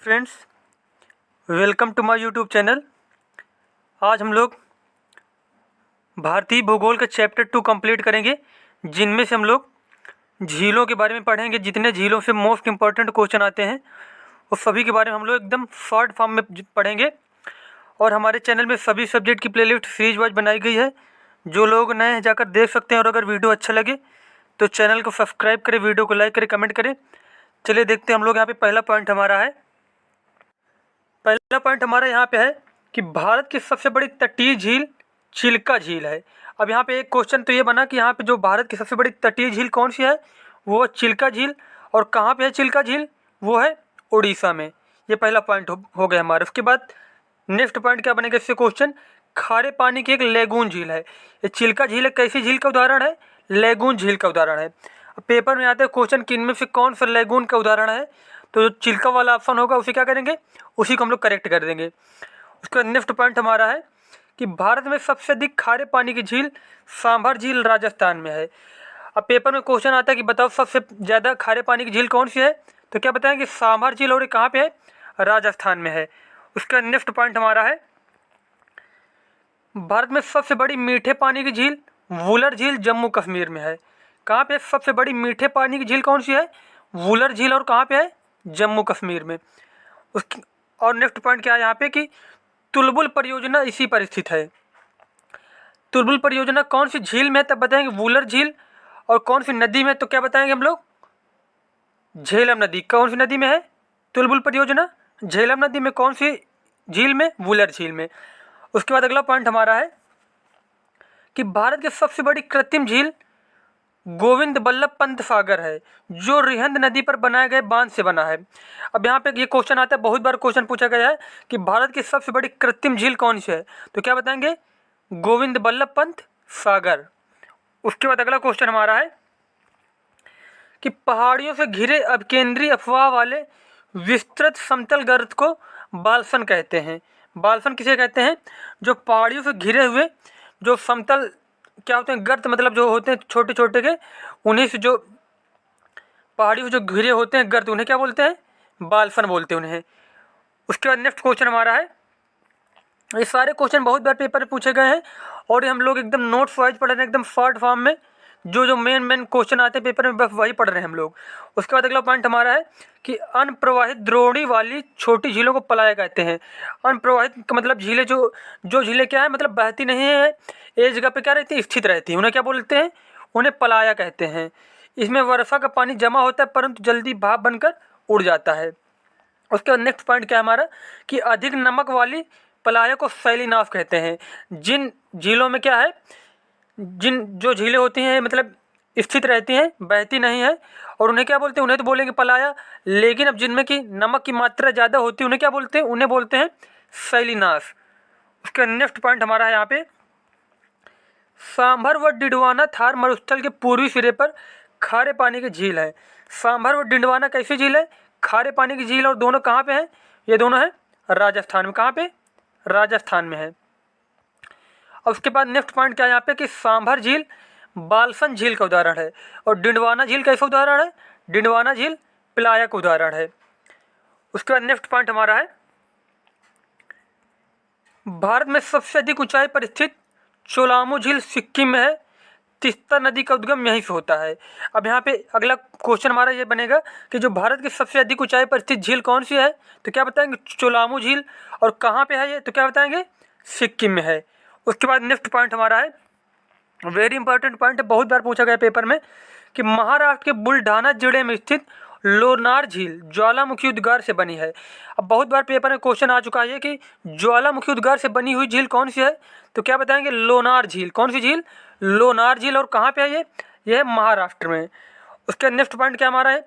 Friends, welcome to my YouTube channel. आज हम लोग भारतीय भूगोल का चैप्टर 2 कंप्लीट करेंगे, जिनमें से हम लोग झीलों के बारे में पढ़ेंगे। जितने झीलों से मोस्ट इम्पॉर्टेंट क्वेश्चन आते हैं वो सभी के बारे में हम लोग एकदम शॉर्ट फॉर्म में पढ़ेंगे। और हमारे चैनल में सभी सब्जेक्ट की प्लेलिस्ट सीरीज वाइज बनाई गई है, जो लोग नए हैं जाकर देख सकते हैं। और अगर वीडियो अच्छा लगे तो चैनल को सब्सक्राइब करें, वीडियो को लाइक करें, कमेंट करें। चलिए देखते हैं हम लोग। यहाँ पे पहला पॉइंट हमारा यहाँ पे है कि भारत की सबसे बड़ी तटीय झील चिल्का झील है। अब यहाँ पे एक क्वेश्चन तो ये बना कि यहाँ पे जो भारत की सबसे बड़ी तटीय झील कौन सी है, वो चिल्का झील। और कहाँ पे है चिल्का झील, वो है उड़ीसा में। ये पहला पॉइंट हो गया हमारा। उसके बाद नेक्स्ट पॉइंट क्या बनेगा इससे क्वेश्चन, खारे पानी की एक लेगून झील है। ये चिल्का झील एक कैसी झील का उदाहरण है, लेगून झील का उदाहरण है। पेपर में आता है क्वेश्चन कि इनमें से कौन सा लेगून का उदाहरण है, तो जो चिल्का वाला ऑप्शन होगा उसे क्या करेंगे, उसी को हम लोग करेक्ट कर देंगे। उसका नेक्स्ट पॉइंट हमारा है कि भारत में सबसे अधिक खारे पानी की झील सांभर झील राजस्थान में है। अब पेपर में क्वेश्चन आता है कि बताओ सबसे ज़्यादा खारे पानी की झील कौन सी है, तो क्या बताएंगे सांभर झील, और ये कहाँ पे है, राजस्थान में है। उसका नेक्स्ट पॉइंट हमारा है भारत में सबसे बड़ी मीठे पानी की झील वुलर झील जम्मू कश्मीर में है। कहाँ पे सबसे बड़ी मीठे पानी की झील कौन सी है, वुलर झील, और कहाँ पे है, जम्मू कश्मीर में। उसकी और नेक्स्ट पॉइंट क्या है यहाँ पे कि तुलबुल परियोजना इसी पर स्थित है। तुलबुल परियोजना कौन सी झील में है, तब बताएंगे वुलर झील। और कौन सी नदी में, तो क्या बताएंगे हम लोग, झेलम नदी। कौन सी नदी में है तुलबुल परियोजना, झेलम नदी में। कौन सी झील में, वुलर झील में। उसके बाद अगला पॉइंट हमारा है कि भारत की सबसे बड़ी कृत्रिम झील गोविंद बल्लभ पंत सागर है, जो रिहंद नदी पर बनाए गए बांध से बना है। अब यहाँ पे ये क्वेश्चन आता है, बहुत बार क्वेश्चन पूछा गया है कि भारत की सबसे बड़ी कृत्रिम झील कौन सी है, तो क्या बताएंगे गोविंद बल्लभ पंत सागर। उसके बाद अगला क्वेश्चन हमारा है कि पहाड़ियों से घिरे अपकेंद्री अफवाह वाले विस्तृत समतल गर्त को बालसन कहते हैं। बालसन किसे कहते हैं, जो पहाड़ियों से घिरे हुए जो समतल क्या होते हैं, गर्त मतलब जो होते हैं छोटे छोटे के, उन्हीं से जो पहाड़ियों से जो घिरे होते हैं गर्त, उन्हें क्या बोलते हैं, बालसन बोलते हैं उन्हें। उसके बाद नेक्स्ट क्वेश्चन हमारा है, ये सारे क्वेश्चन बहुत बार पेपर में पूछे गए हैं और ये हम लोग एकदम नोट्स वाइज पढ़ रहे हैं, एकदम शॉर्ट फॉर्म में। जो जो मेन क्वेश्चन आते हैं पेपर में बस वही पढ़ रहे हैं हम लोग। उसके बाद अगला पॉइंट हमारा है कि अनप्रवाहित द्रोणी वाली छोटी झीलों को पलाया कहते हैं। अनप्रवाहित का मतलब झीलें जो जो झीलें क्या है, मतलब बहती नहीं है, एक जगह पे क्या रहती है, स्थित रहती है, उन्हें क्या बोलते हैं, उन्हें पलाया कहते हैं। इसमें वर्षा का पानी जमा होता है परंतु जल्दी भाप बनकर उड़ जाता है। उसके बाद नेक्स्ट पॉइंट क्या है हमारा कि अधिक नमक वाली पलाया को शैलीनाश कहते हैं। जिन झीलों में क्या है, जिन जो झीलें होती हैं मतलब स्थित रहती हैं, बहती नहीं है, और उन्हें क्या बोलते हैं, उन्हें तो बोलेंगे पलाया। लेकिन अब जिनमें कि नमक की मात्रा ज़्यादा होती है उन्हें क्या बोलते हैं, उन्हें बोलते हैं शैलीनाश। उसका नेक्स्ट पॉइंट हमारा है यहाँ पे सांभर व डिडवाना थार मरुस्थल के पूर्वी सिरे पर खारे पानी की झील है। सांभर व डिडवाना कैसी झील है, खारे पानी की झील, और दोनों कहाँ पे हैं, ये दोनों हैं राजस्थान में। कहाँ पे, राजस्थान में है। अब उसके बाद नेक्स्ट पॉइंट क्या है यहाँ पे कि सांभर झील बालसन झील का उदाहरण है, और डिंडवाना झील कैसा उदाहरण है, डिंडवाना झील पलाया का उदाहरण है। उसके बाद नेक्स्ट पॉइंट हमारा है भारत में सबसे अधिक ऊंचाई पर स्थित चोलामू झील सिक्किम में है। तीस्ता नदी का उद्गम यहीं से होता है। अब यहाँ पे अगला क्वेश्चन हमारा ये बनेगा कि जो भारत की सबसे अधिक ऊंचाई पर स्थित झील कौन सी है, तो क्या बताएंगे चोलामू झील, और कहाँ पे है ये, तो क्या बताएंगे सिक्किम में है। उसके बाद नेक्स्ट पॉइंट हमारा है वेरी इंपॉर्टेंट पॉइंट है, बहुत बार पूछा गया पेपर में कि महाराष्ट्र के बुल्ढाना जिले में स्थित लोनार झील ज्वालामुखी उद्गार से बनी है। अब बहुत बार पेपर में क्वेश्चन आ चुका है कि ज्वालामुखी उद्गार से बनी हुई झील कौन सी है, तो क्या बताएंगे लोनार झील। कौन सी झील, लोनार झील, और कहाँ पे है ये है महाराष्ट्र में। उसके नेक्स्ट पॉइंट क्या हमारा है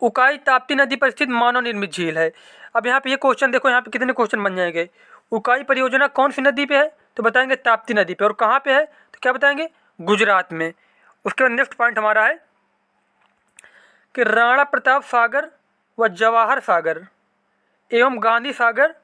उकाई ताप्ती नदी पर स्थित मानव निर्मित झील है। अब यहाँ पे ये क्वेश्चन देखो, यहाँ पे कितने क्वेश्चन बन जाएंगे। उकाई परियोजना कौन सी नदी पे है, तो बताएंगे ताप्ती नदी पे, और कहाँ पे है, तो क्या बताएंगे गुजरात में। उसके बाद नेक्स्ट पॉइंट हमारा है कि राणा प्रताप सागर व जवाहर सागर एवं गांधी सागर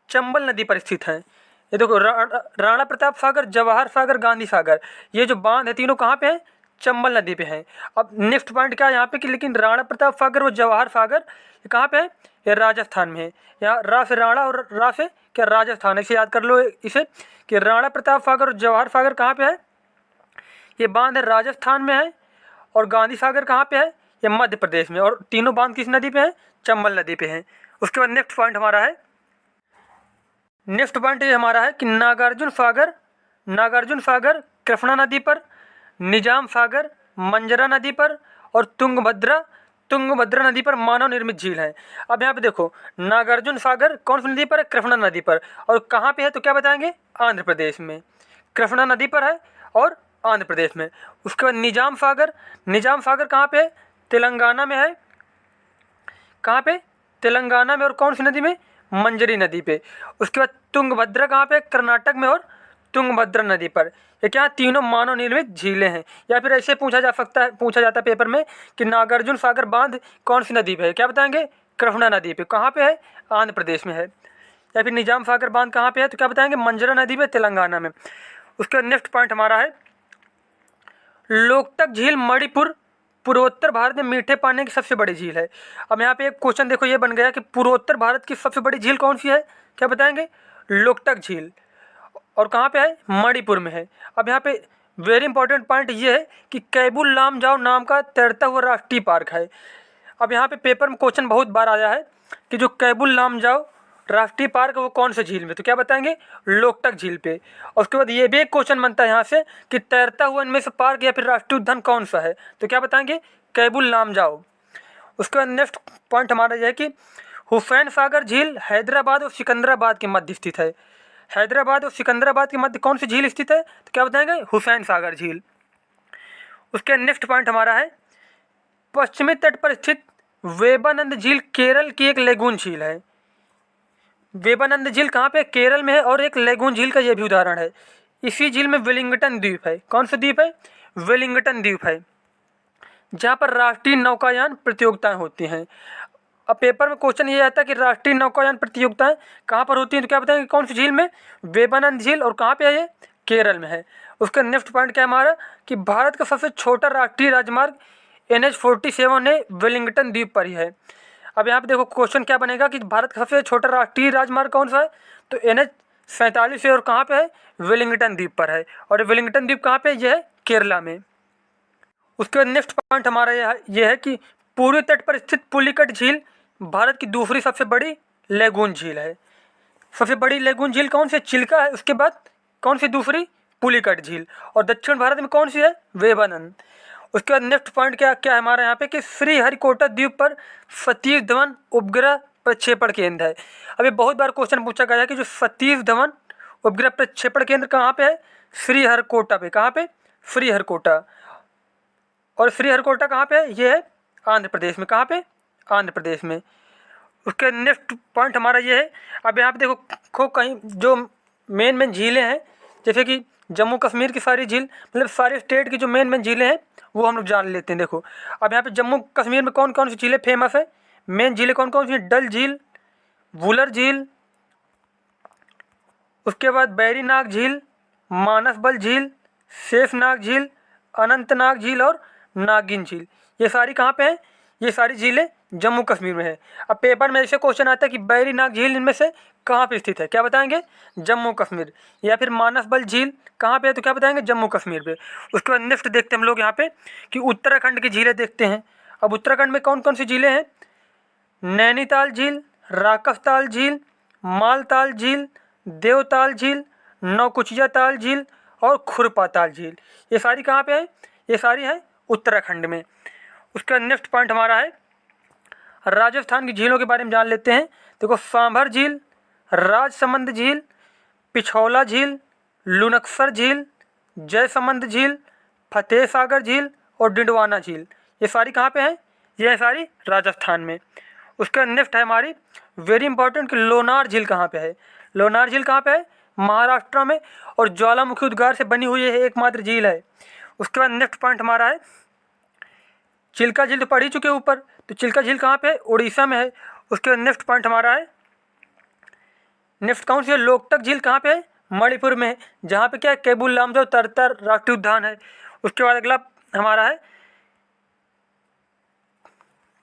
चंबल नदी पर स्थित हैं। ये देखो राणा प्रताप सागर, जवाहर सागर, गांधी सागर, ये जो बांध है तीनों कहाँ पे हैं, चंबल नदी पे हैं। अब नेक्स्ट पॉइंट क्या है यहाँ पे कि लेकिन राणा प्रताप सागर व जवाहर सागर ये कहाँ पे है? ये राजस्थान में है। यहाँ रा से राणा और रा से क्या राजस्थान है, इसे याद कर लो इसे कि राणा प्रताप सागर और जवाहर सागर कहाँ पे है? ये बांध है राजस्थान में है। और गांधी सागर कहाँ पे है? ये मध्य प्रदेश में। और तीनों बांध किस नदी पे है? चंबल नदी पे है। उसके बाद नेक्स्ट पॉइंट हमारा है, नेक्स्ट पॉइंट ये हमारा है कि नागार्जुन सागर कृष्णा नदी पर, निजाम सागर मंजरा नदी पर और तुंगभद्रा नदी पर मानव निर्मित झील है। अब यहाँ पे देखो, नागार्जुन सागर कौन सी नदी पर है? कृष्णा नदी पर। और कहाँ पे है तो क्या बताएंगे? आंध्र प्रदेश में। कृष्णा नदी पर है और आंध्र प्रदेश में। उसके बाद निजाम सागर कहाँ पे है? तेलंगाना में है। कहाँ पे? तेलंगाना में। और कौन सी नदी में? मंजरी नदी पे। उसके बाद तुंगभद्रा कहाँ पे? कर्नाटक में और तुंगभद्रा नदी पर। ये क्या? तीनों मानव निर्मित झीलें हैं। या फिर ऐसे पूछा जाता है पेपर में कि नागार्जुन सागर बांध कौन सी नदी पे है? क्या बताएंगे? कृष्णा नदी पे। कहाँ पे है? आंध्र प्रदेश में है। या फिर निजाम सागर बांध कहाँ पे है तो क्या बताएंगे? मंजरा नदी पे, तेलंगाना में। उसके बाद नेक्स्ट पॉइंट हमारा है, लोकटक झील मणिपुर पूर्वोत्तर भारत में मीठे पानी की सबसे बड़ी झील है। अब यहाँ पे एक क्वेश्चन देखो ये बन गया कि पूर्वोत्तर भारत की सबसे बड़ी झील कौन सी है? क्या बताएंगे? लोकटक झील। और कहाँ पे है? मणिपुर में है। अब यहाँ पे वेरी इंपॉर्टेंट पॉइंट ये है कि कैबुल लामजाओ नाम का तैरता हुआ राष्ट्रीय पार्क है। अब यहाँ पे पेपर में क्वेश्चन बहुत बार आया है कि जो कैबुल लामजाओ राष्ट्रीय पार्क है वो कौन से झील में? तो क्या बताएंगे? लोकटक झील पे। और उसके बाद ये भी एक क्वेश्चन बनता है यहाँ से कि तैरता हुआ इनमें से पार्क या फिर राष्ट्रीय उद्यान कौन सा है? तो क्या बताएंगे? कैबुल लामजाओ। उसके बाद नेक्स्ट पॉइंट हमारा यह है कि हुसैन सागर झील हैदराबाद और सिकंदराबाद के मध्य स्थित है। हैदराबाद और सिकंदराबाद के मध्य कौन सी झील स्थित है? तो क्या बताएंगे? हुसैन सागर झील। उसके नेक्स्ट पॉइंट हमारा है, पश्चिमी तट पर स्थित वेबानंद झील केरल की एक लेगून झील है। वेबानंद झील कहाँ पे? केरल में है। और एक लेगून झील का यह भी उदाहरण है। इसी झील में वेलिंगटन द्वीप है। कौन सा द्वीप है? वेलिंगटन द्वीप है, जहाँ पर राष्ट्रीय नौकायान प्रतियोगिताएं होती हैं। अब पेपर में क्वेश्चन ये आता है कि राष्ट्रीय नौकायान प्रतियोगिताएं कहाँ पर होती हैं? तो क्या बताएंगे? कौन सी झील में? वेबानंद झील। और कहाँ पे है ये? केरल में है। उसका नेक्स्ट पॉइंट क्या है हमारा कि भारत का सबसे छोटा राष्ट्रीय राजमार्ग NH-47 है वेलिंगटन द्वीप पर ही है। अब यहाँ पे देखो क्वेश्चन क्या बनेगा कि भारत का सबसे छोटा राष्ट्रीय राजमार्ग कौन सा है? तो NH-47 है। और कहाँ पे है? वेलिंगटन द्वीप पर है। और वेलिंगटन द्वीप कहाँ पे? यह है केरला में। उसके बाद नेक्स्ट पॉइंट हमारा यह है कि पूर्वी तट पर स्थित पुलिकट झील भारत की दूसरी सबसे बड़ी लेगून झील है। सबसे बड़ी लेगून झील कौन सी? चिल्का है। उसके बाद कौन सी दूसरी? पुलिकट झील। और दक्षिण भारत में कौन सी है? वेबानंद। उसके बाद नेक्स्ट पॉइंट क्या क्या है हमारे यहाँ पे कि श्रीहरिकोटा द्वीप पर सतीश धवन उपग्रह प्रक्षेपण केंद्र है। अभी बहुत बार क्वेश्चन पूछा गया है कि जो सतीश धवन उपग्रह प्रक्षेपण केंद्र कहाँ पे है? श्रीहरिकोटा पे। कहाँ पे? श्रीहरिकोटा। और श्रीहरिकोटा कहाँ पे है? ये है आंध्र प्रदेश में। कहाँ पे? आंध्र प्रदेश में। उसके नेक्स्ट पॉइंट हमारा ये है, अब यहाँ पे देखो कहीं जो मेन झीलें हैं, जैसे कि जम्मू कश्मीर की सारी झील, मतलब सारे स्टेट की जो मेन झीलें हैं वो हम लोग जान लेते हैं। देखो अब यहाँ पे जम्मू कश्मीर में कौन कौन सी झीलें फेमस है? मेन झीलें कौन कौन सी? डल झील, वुलर झील, उसके बाद बैरीनाग झील, मानसबल झील, शेषनाग झील, अनंतनाग झील और नागिन झील। ये सारी कहाँ पे हैं? ये सारी झीलें जम्मू कश्मीर में है। अब पेपर में ऐसे क्वेश्चन आता है कि बैरीनाग झील इनमें से कहाँ पे स्थित है? क्या बताएंगे? जम्मू कश्मीर। या फिर मानसबल झील कहाँ पे है? तो क्या बताएंगे? जम्मू कश्मीर पे। उसके बाद नेक्स्ट देखते हैं हम लोग यहाँ पे कि उत्तराखंड की झीलें देखते हैं। अब उत्तराखंड में कौन कौन सी झीलें हैं? नैनीताल झील, राकसताल झील, मालताल झील, देवताल झील, नौकुचिया ताल झील और खुरपा ताल झील। ये सारी कहाँ पे है? ये सारी है उत्तराखंड में। उसका नेक्स्ट पॉइंट हमारा है, राजस्थान की झीलों के बारे में जान लेते हैं। देखो सांभर झील, राजसमंद झील, पिछौला झील, लुनकसर झील, जयसमंद झील, फतेह सागर झील और डिंडवाना झील। ये सारी कहाँ पे हैं? ये सारी राजस्थान में। उसका नेक्स्ट है हमारी वेरी इंपॉर्टेंट कि लोनार झील कहाँ पे है? लोनार झील कहाँ पे है? महाराष्ट्र में। और ज्वालामुखी उद्गार से बनी हुई है एकमात्र झील है। उसके बाद नेक्स्ट पॉइंट हमारा है, चिल्का झील तो पढ़ ही चुके ऊपर, तो चिल्का झील कहाँ पे है? उड़ीसा में है। उसके बाद नेक्स्ट पॉइंट हमारा है, नेक्स्ट कौन सी है? लोकटक झील कहाँ पे है? मणिपुर में है, जहाँ पे क्या है? कैबुल लामजाओ तरतर राष्ट्रीय उद्यान है। उसके बाद अगला हमारा है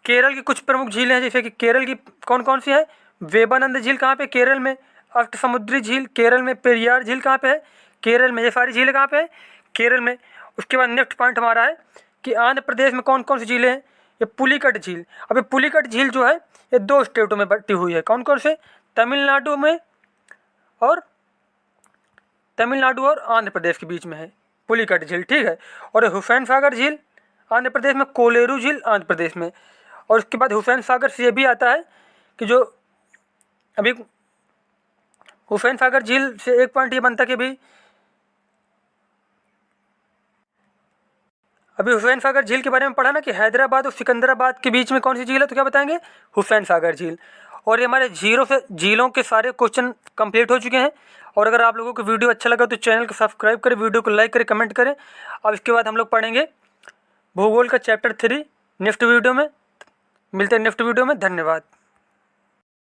केरल की कुछ प्रमुख झीलें हैं, जैसे कि केरल की कौन कौन सी है? वेबानंद झील कहाँ पे? केरल में। अष्टसमुद्री झील केरल में। पेरियार झील कहाँ पे है? केरल में। ये सारी झीलें कहाँ पे है? केरल में। उसके बाद नेक्स्ट पॉइंट हमारा है कि आंध्र प्रदेश में कौन कौन सी झीलें हैं? ये पुलिकट झील। अब ये पुलिकट झील जो है ये 2 स्टेटों में बटी हुई है। कौन कौन से? तमिलनाडु में और आंध्र प्रदेश के बीच में है पुलिकट झील, ठीक है। और हुसैन सागर झील आंध्र प्रदेश में, कोलेरू झील आंध्र प्रदेश में। और उसके बाद हुसैन सागर से ये भी आता है कि जो अभी हुसैन सागर झील से एक पॉइंट ये बनता है कि अभी हुसैन सागर झील के बारे में पढ़ा ना कि हैदराबाद और सिकंदराबाद के बीच में कौन सी झील है, तो क्या बताएंगे? हुसैन सागर झील। और ये हमारे झीलों के सारे क्वेश्चन कंप्लीट हो चुके हैं। और अगर आप लोगों को वीडियो अच्छा लगा तो चैनल को सब्सक्राइब करें, वीडियो को लाइक करें, कमेंट करें। अब इसके बाद हम लोग पढ़ेंगे भूगोल का चैप्टर 3 नेक्स्ट वीडियो में। मिलते हैं नेक्स्ट वीडियो में। धन्यवाद।